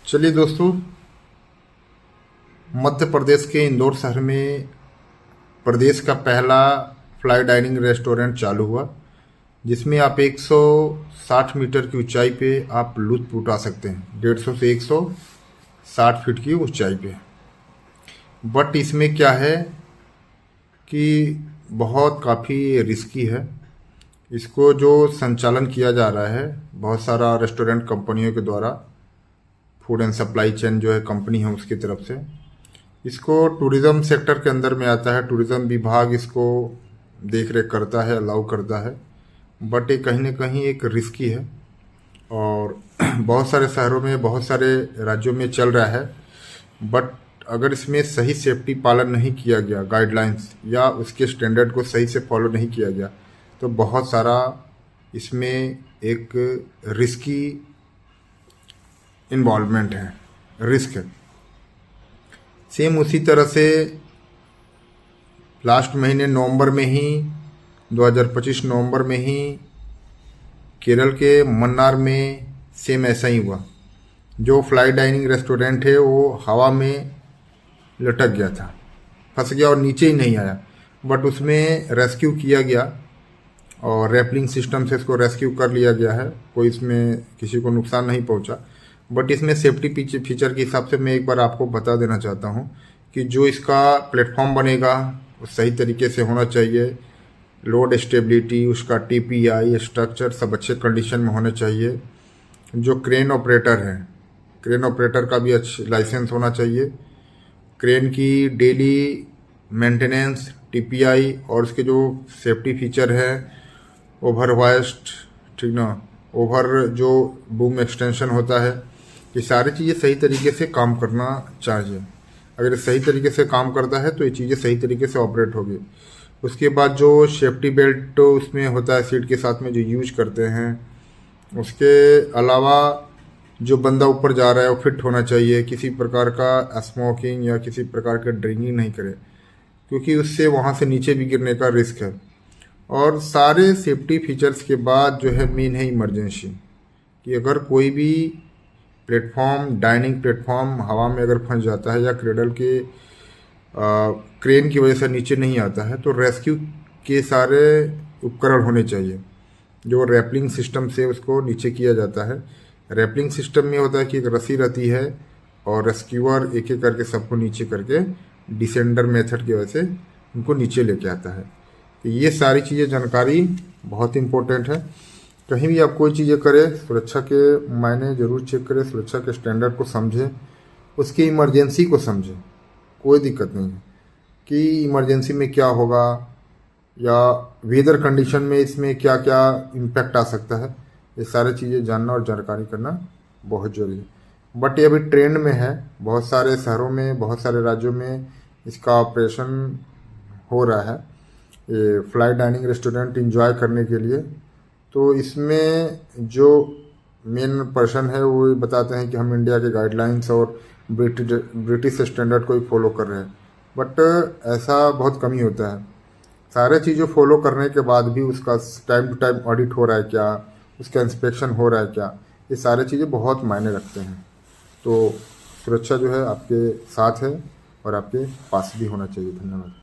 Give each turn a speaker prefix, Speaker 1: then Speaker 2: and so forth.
Speaker 1: चलिए दोस्तों, मध्य प्रदेश के इंदौर शहर में प्रदेश का पहला फ्लाई डाइनिंग रेस्टोरेंट चालू हुआ, जिसमें आप 160 मीटर की ऊंचाई पे आप लुत्फ उठा सकते हैं। 150 से 160 फीट की ऊंचाई पे। बट इसमें क्या है कि बहुत काफ़ी रिस्की है। इसको जो संचालन किया जा रहा है बहुत सारा रेस्टोरेंट कंपनियों के द्वारा, फूड एंड सप्लाई चेन जो है कंपनी है उसकी तरफ से, इसको टूरिज़्म सेक्टर के अंदर में आता है। टूरिज़्म विभाग इसको देख रेख करता है, अलाउ करता है। बट ये कहीं ना कहीं एक रिस्की है और बहुत सारे शहरों में, बहुत सारे राज्यों में चल रहा है। बट अगर इसमें सही सेफ्टी पालन नहीं किया गया, गाइडलाइंस या उसके स्टैंडर्ड को सही से फॉलो नहीं किया गया, तो बहुत सारा इसमें एक रिस्की इन्वॉल्वमेंट है, रिस्क है। सेम उसी तरह से लास्ट महीने नवंबर में ही 2025 नवंबर में ही केरल के मन्नार में सेम ऐसा ही हुआ। जो फ्लाई डाइनिंग रेस्टोरेंट है वो हवा में लटक गया था, फंस गया और नीचे ही नहीं आया। बट उसमें रेस्क्यू किया गया और रैपलिंग सिस्टम से इसको रेस्क्यू कर लिया गया है। कोई इसमें किसी को नुकसान नहीं पहुंचा। बट इसमें सेफ्टी फीचर के हिसाब से मैं एक बार आपको बता देना चाहता हूं कि जो इसका प्लेटफॉर्म बनेगा वो सही तरीके से होना चाहिए। लोड स्टेबिलिटी, उसका टीपीआई स्ट्रक्चर सब अच्छे कंडीशन में होने चाहिए। जो क्रेन ऑपरेटर है, क्रेन ऑपरेटर का भी अच्छा लाइसेंस होना चाहिए। क्रेन की डेली मेंटेनेंस, टीपीआई और उसके जो सेफ्टी फीचर है, ओवर वास्ट, ठीक ना, ओवर जो बूम एक्सटेंशन होता है, ये सारी चीज़ें सही तरीके से काम करना चाहिए। अगर ये सही तरीके से काम करता है तो ये चीज़ें सही तरीके से ऑपरेट होगी। उसके बाद जो सेफ्टी बेल्ट तो उसमें होता है सीट के साथ में जो यूज करते हैं, उसके अलावा जो बंदा ऊपर जा रहा है वो फिट होना चाहिए। किसी प्रकार का स्मोकिंग या किसी प्रकार का ड्रिंकिंग नहीं करे, क्योंकि उससे वहाँ से नीचे भी गिरने का रिस्क है। और सारे सेफ्टी फीचर्स के बाद जो है मेन है इमरजेंसी, कि अगर कोई भी प्लेटफॉर्म, डाइनिंग प्लेटफॉर्म हवा में अगर फंस जाता है या क्रेडल के क्रेन की वजह से नीचे नहीं आता है, तो रेस्क्यू के सारे उपकरण होने चाहिए। जो रैपलिंग सिस्टम से उसको नीचे किया जाता है। रैपलिंग सिस्टम में होता है कि एक रस्सी रहती है और रेस्क्यूअर एक एक करके सबको नीचे करके डिसेंडर मेथड की वजह से उनको नीचे लेके आता है। तो ये सारी चीज़ें जानकारी बहुत इंपॉर्टेंट है। कहीं भी आप कोई चीज़ें करें, सुरक्षा के मायने ज़रूर चेक करें, सुरक्षा के स्टैंडर्ड को समझें, उसकी इमरजेंसी को समझें। कोई दिक्कत नहीं है कि इमरजेंसी में क्या होगा या वेदर कंडीशन में इसमें क्या क्या इम्पैक्ट आ सकता है। ये सारी चीज़ें जानना और जानकारी करना बहुत ज़रूरी है। बट ये अभी ट्रेंड में है, बहुत सारे शहरों में, बहुत सारे राज्यों में इसका ऑपरेशन हो रहा है, ये फ्लाई डाइनिंग रेस्टोरेंट इंजॉय करने के लिए। तो इसमें जो मेन पर्सन है वो बताते हैं कि हम इंडिया के गाइडलाइंस और ब्रिटिश स्टैंडर्ड को ही फॉलो कर रहे हैं। बट ऐसा बहुत कम ही होता है। सारे चीज़ें फॉलो करने के बाद भी उसका टाइम टू टाइम ऑडिट हो रहा है क्या, उसका इंस्पेक्शन हो रहा है क्या, ये सारी चीज़ें बहुत मायने रखते हैं। तो सुरक्षा जो है आपके साथ है और आपके पास भी होना चाहिए। धन्यवाद।